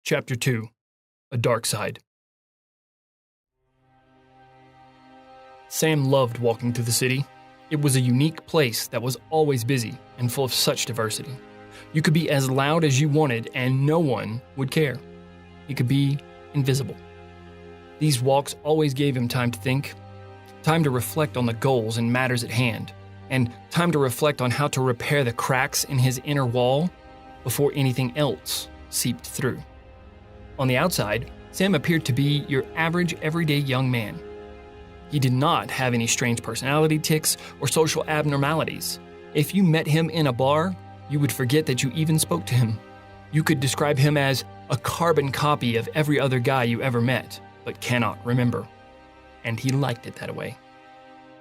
Chapter 2. A Dark Side. Sam loved walking through the city. It was a unique place that was always busy and full of such diversity. You could be as loud as you wanted and no one would care. You could be invisible. These walks always gave him time to think, time to reflect on the goals and matters at hand, and time to reflect on how to repair the cracks in his inner wall before anything else seeped through. On the outside, Sam appeared to be your average, everyday young man. He did not have any strange personality tics or social abnormalities. If you met him in a bar, you would forget that you even spoke to him. You could describe him as a carbon copy of every other guy you ever met, but cannot remember. And he liked it that way.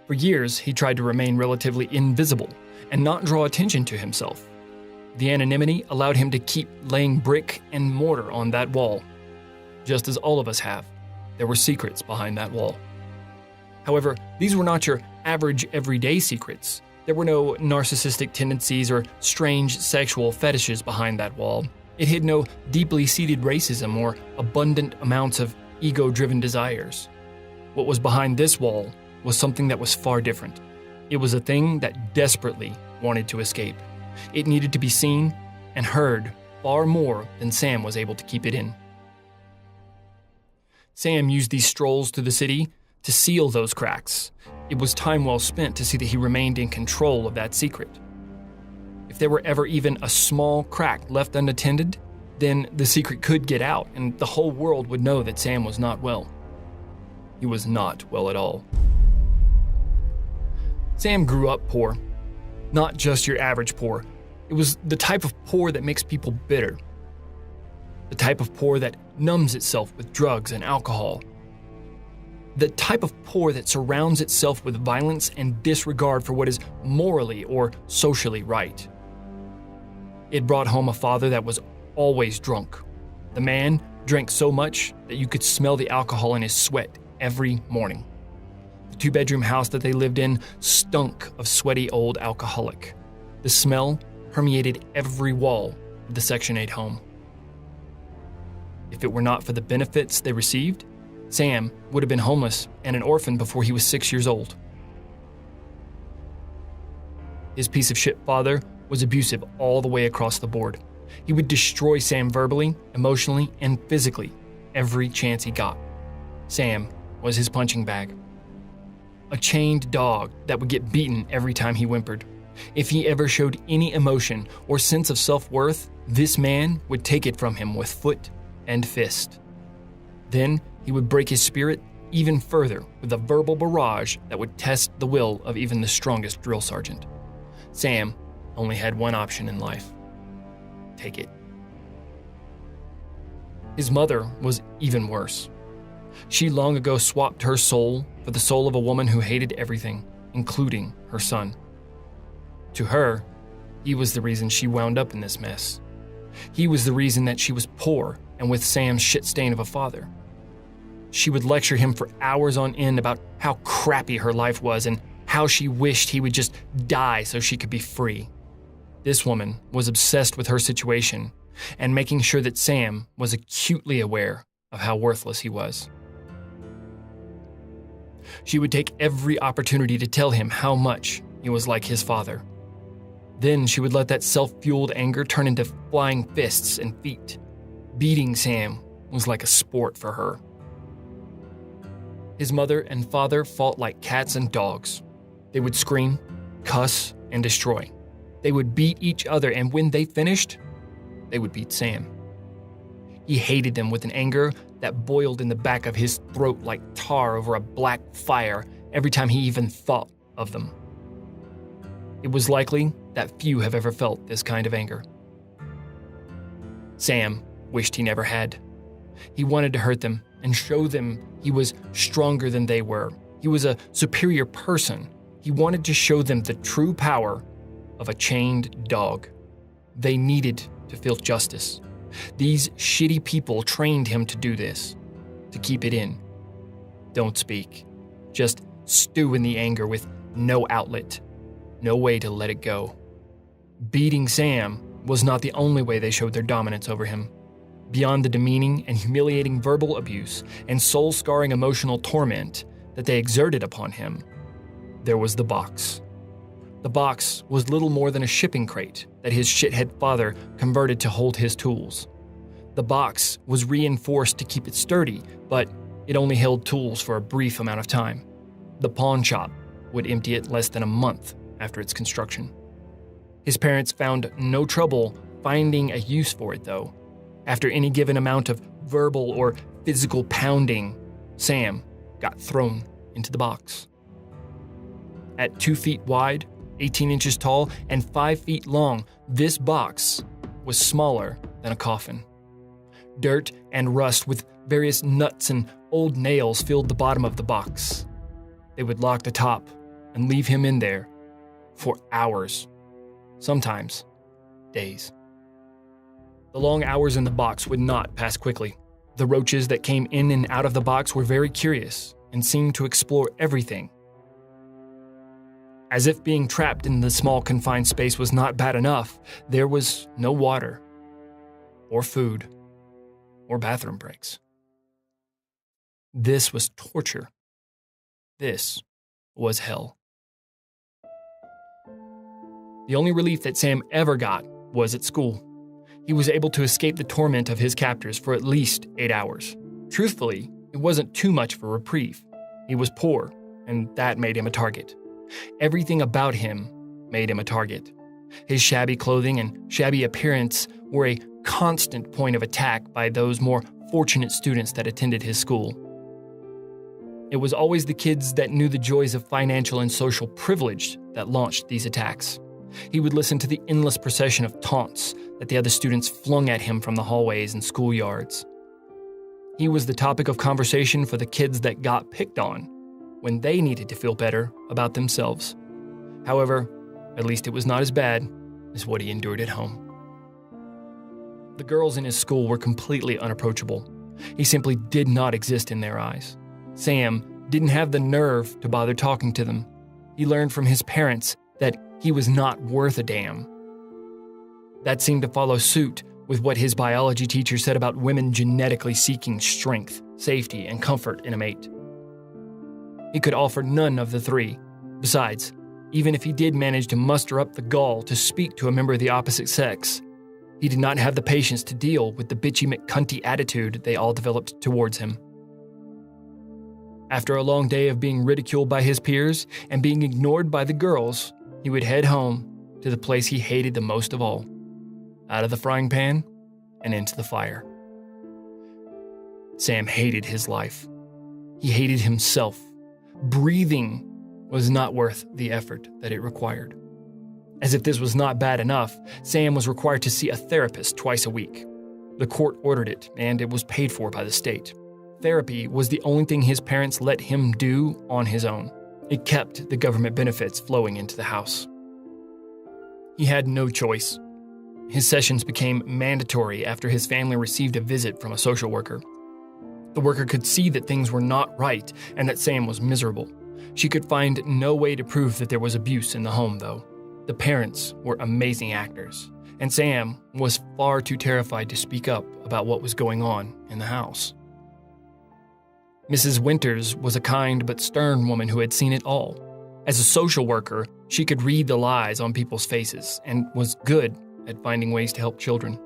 For years, he tried to remain relatively invisible and not draw attention to himself. The anonymity allowed him to keep laying brick and mortar on that wall. Just as all of us have, there were secrets behind that wall. However, these were not your average everyday secrets. There were no narcissistic tendencies or strange sexual fetishes behind that wall. It hid no deeply seated racism or abundant amounts of ego-driven desires. What was behind this wall was something that was far different. It was a thing that desperately wanted to escape. It needed to be seen and heard far more than Sam was able to keep it in. Sam used these strolls through the city to seal those cracks. It was time well spent to see that he remained in control of that secret. If there were ever even a small crack left unattended, then the secret could get out and the whole world would know that Sam was not well. He was not well at all. Sam grew up poor. Not just your average poor. It was the type of poor that makes people bitter. The type of poor that numbs itself with drugs and alcohol. The type of poor that surrounds itself with violence and disregard for what is morally or socially right. It brought home a father that was always drunk. The man drank so much that you could smell the alcohol in his sweat every morning. The two-bedroom house that they lived in stunk of sweaty old alcoholic. The smell permeated every wall of the Section 8 home. If it were not for the benefits they received, Sam would have been homeless and an orphan before he was 6 years old. His piece of shit father was abusive all the way across the board. He would destroy Sam verbally, emotionally, and physically every chance he got. Sam was his punching bag. A chained dog that would get beaten every time he whimpered. If he ever showed any emotion or sense of self-worth, this man would take it from him with foot and fist. Then he would break his spirit even further with a verbal barrage that would test the will of even the strongest drill sergeant. Sam only had one option in life: take it. His mother was even worse. She long ago swapped her soul for the soul of a woman who hated everything, including her son. To her, he was the reason she wound up in this mess. He was the reason that she was poor and with Sam's shit stain of a father. She would lecture him for hours on end about how crappy her life was and how she wished he would just die so she could be free. This woman was obsessed with her situation and making sure that Sam was acutely aware of how worthless he was. She would take every opportunity to tell him how much he was like his father. Then she would let that self-fueled anger turn into flying fists and feet. Beating Sam was like a sport for her. His mother and father fought like cats and dogs. They would scream, cuss, and destroy. They would beat each other, and when they finished, they would beat Sam. He hated them with an anger that boiled in the back of his throat like tar over a black fire every time he even thought of them. It was likely that few have ever felt this kind of anger. Sam wished he never had. He wanted to hurt them and show them he was stronger than they were. He was a superior person. He wanted to show them the true power of a chained dog. They needed to feel justice. These shitty people trained him to do this, to keep it in. Don't speak. Just stew in the anger with no outlet, no way to let it go. Beating Sam was not the only way they showed their dominance over him. Beyond the demeaning and humiliating verbal abuse and soul-scarring emotional torment that they exerted upon him, there was the box. The box was little more than a shipping crate that his shithead father converted to hold his tools. The box was reinforced to keep it sturdy, but it only held tools for a brief amount of time. The pawn shop would empty it less than a month after its construction. His parents found no trouble finding a use for it, though. After any given amount of verbal or physical pounding, Sam got thrown into the box. At 2 feet wide, 18 inches tall, and 5 feet long, this box was smaller than a coffin. Dirt and rust with various nuts and old nails filled the bottom of the box. They would lock the top and leave him in there for hours, sometimes days. The long hours in the box would not pass quickly. The roaches that came in and out of the box were very curious and seemed to explore everything. As if being trapped in the small confined space was not bad enough, there was no water, or food, or bathroom breaks. This was torture. This was hell. The only relief that Sam ever got was at school. He was able to escape the torment of his captors for at least 8 hours. Truthfully, it wasn't too much of a reprieve. He was poor, and that made him a target. Everything about him made him a target. His shabby clothing and shabby appearance were a constant point of attack by those more fortunate students that attended his school. It was always the kids that knew the joys of financial and social privilege that launched these attacks. He would listen to the endless procession of taunts that the other students flung at him from the hallways and schoolyards. He was the topic of conversation for the kids that got picked on when they needed to feel better about themselves. However, at least it was not as bad as what he endured at home. The girls in his school were completely unapproachable. He simply did not exist in their eyes. Sam didn't have the nerve to bother talking to them. He learned from his parents that he was not worth a damn. That seemed to follow suit with what his biology teacher said about women genetically seeking strength, safety, and comfort in a mate. He could offer none of the three. Besides, even if he did manage to muster up the gall to speak to a member of the opposite sex, he did not have the patience to deal with the bitchy McCunty attitude they all developed towards him. After a long day of being ridiculed by his peers and being ignored by the girls, he would head home to the place he hated the most of all, out of the frying pan and into the fire. Sam hated his life. He hated himself. Breathing was not worth the effort that it required. As if this was not bad enough, Sam was required to see a therapist twice a week. The court ordered it, and it was paid for by the state. Therapy was the only thing his parents let him do on his own. It kept the government benefits flowing into the house. He had no choice. His sessions became mandatory after his family received a visit from a social worker. The worker could see that things were not right and that Sam was miserable. She could find no way to prove that there was abuse in the home, though. The parents were amazing actors, and Sam was far too terrified to speak up about what was going on in the house. Mrs. Winters was a kind but stern woman who had seen it all. As a social worker, she could read the lies on people's faces and was good at finding ways to help children.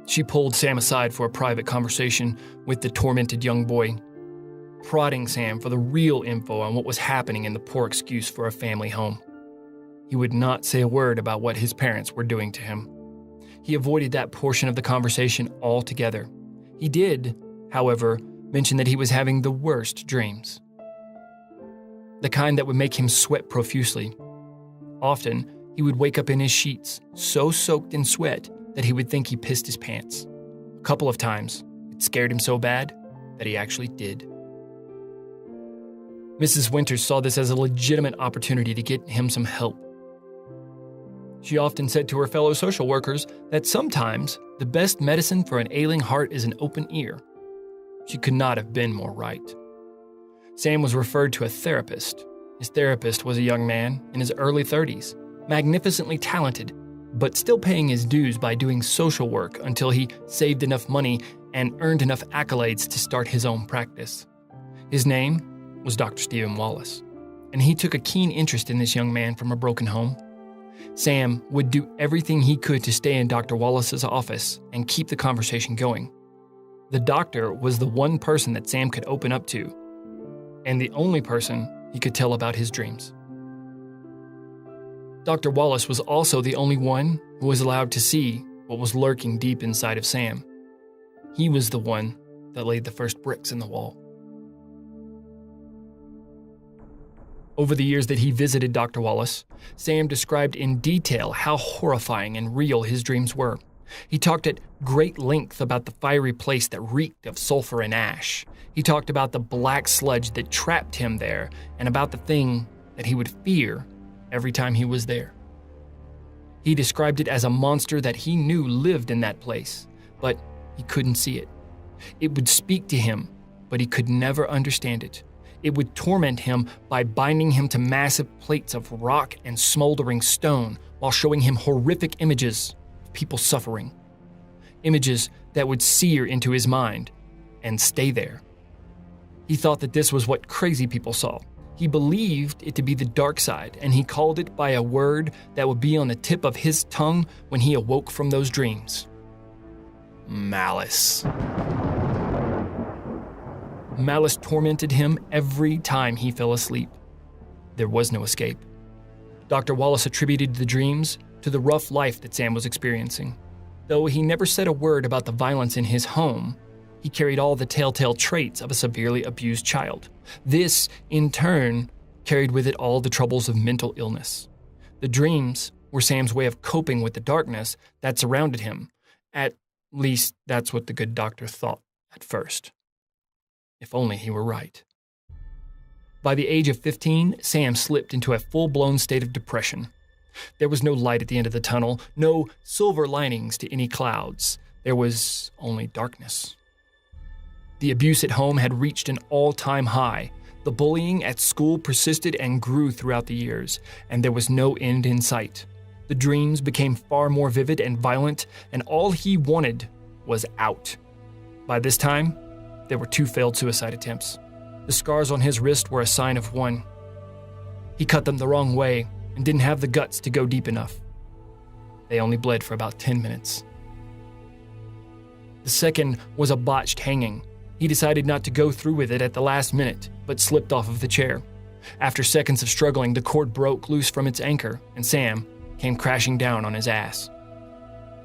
She pulled Sam aside for a private conversation with the tormented young boy, prodding Sam for the real info on what was happening in the poor excuse for a family home. He would not say a word about what his parents were doing to him. He avoided that portion of the conversation altogether. He did, however, mention that he was having the worst dreams. The kind that would make him sweat profusely. Often, he would wake up in his sheets, so soaked in sweat that he would think he pissed his pants. A couple of times, it scared him so bad that he actually did. Mrs. Winters saw this as a legitimate opportunity to get him some help. She often said to her fellow social workers that sometimes the best medicine for an ailing heart is an open ear. She could not have been more right. Sam was referred to a therapist. His therapist was a young man in his early 30s, magnificently talented, but still paying his dues by doing social work until he saved enough money and earned enough accolades to start his own practice. His name was Dr. Stephen Wallace, and he took a keen interest in this young man from a broken home. Sam would do everything he could to stay in Dr. Wallace's office and keep the conversation going. The doctor was the one person that Sam could open up to, and the only person he could tell about his dreams. Dr. Wallace was also the only one who was allowed to see what was lurking deep inside of Sam. He was the one that laid the first bricks in the wall. Over the years that he visited Dr. Wallace, Sam described in detail how horrifying and real his dreams were. He talked at great length about the fiery place that reeked of sulfur and ash. He talked about the black sludge that trapped him there and about the thing that he would fear every time he was there. He described it as a monster that he knew lived in that place, but he couldn't see it. It would speak to him, but he could never understand it. It would torment him by binding him to massive plates of rock and smoldering stone while showing him horrific images of people suffering. Images that would sear into his mind and stay there. He thought that this was what crazy people saw. He believed it to be the dark side, and he called it by a word that would be on the tip of his tongue when he awoke from those dreams. Malice. Malice tormented him every time he fell asleep. There was no escape. Dr. Wallace attributed the dreams to the rough life that Sam was experiencing. Though he never said a word about the violence in his home, he carried all the telltale traits of a severely abused child. This, in turn, carried with it all the troubles of mental illness. The dreams were Sam's way of coping with the darkness that surrounded him. At least, that's what the good doctor thought at first. If only he were right. By the age of 15, Sam slipped into a full-blown state of depression. There was no light at the end of the tunnel, no silver linings to any clouds. There was only darkness. The abuse at home had reached an all-time high. The bullying at school persisted and grew throughout the years, and there was no end in sight. The dreams became far more vivid and violent, and all he wanted was out. By this time, there were 2 failed suicide attempts. The scars on his wrist were a sign of one. He cut them the wrong way and didn't have the guts to go deep enough. They only bled for about 10 minutes. The second was a botched hanging. He decided not to go through with it at the last minute, but slipped off of the chair. After seconds of struggling, the cord broke loose from its anchor, and Sam came crashing down on his ass.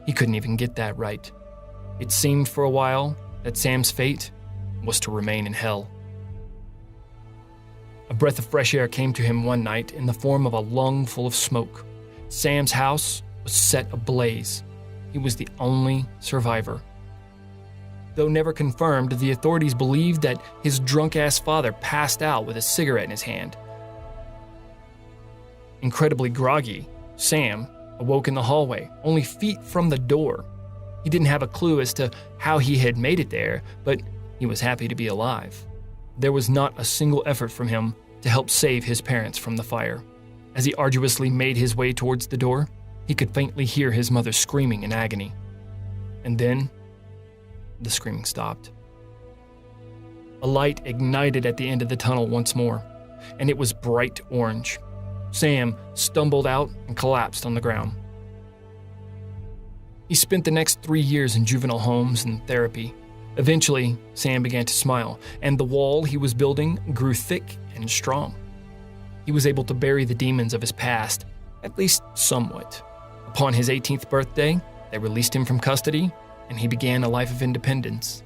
He couldn't even get that right. It seemed for a while that Sam's fate was to remain in hell. A breath of fresh air came to him one night in the form of a lung full of smoke. Sam's house was set ablaze. He was the only survivor. Though never confirmed, the authorities believed that his drunk-ass father passed out with a cigarette in his hand. Incredibly groggy, Sam awoke in the hallway, only feet from the door. He didn't have a clue as to how he had made it there, but he was happy to be alive. There was not a single effort from him to help save his parents from the fire. As he arduously made his way towards the door, he could faintly hear his mother screaming in agony. And then, the screaming stopped. A light ignited at the end of the tunnel once more, and it was bright orange. Sam stumbled out and collapsed on the ground. He spent the next 3 years in juvenile homes and therapy. Eventually, Sam began to smile, and the wall he was building grew thick and strong. He was able to bury the demons of his past, at least somewhat. Upon his 18th birthday, they released him from custody, and he began a life of independence.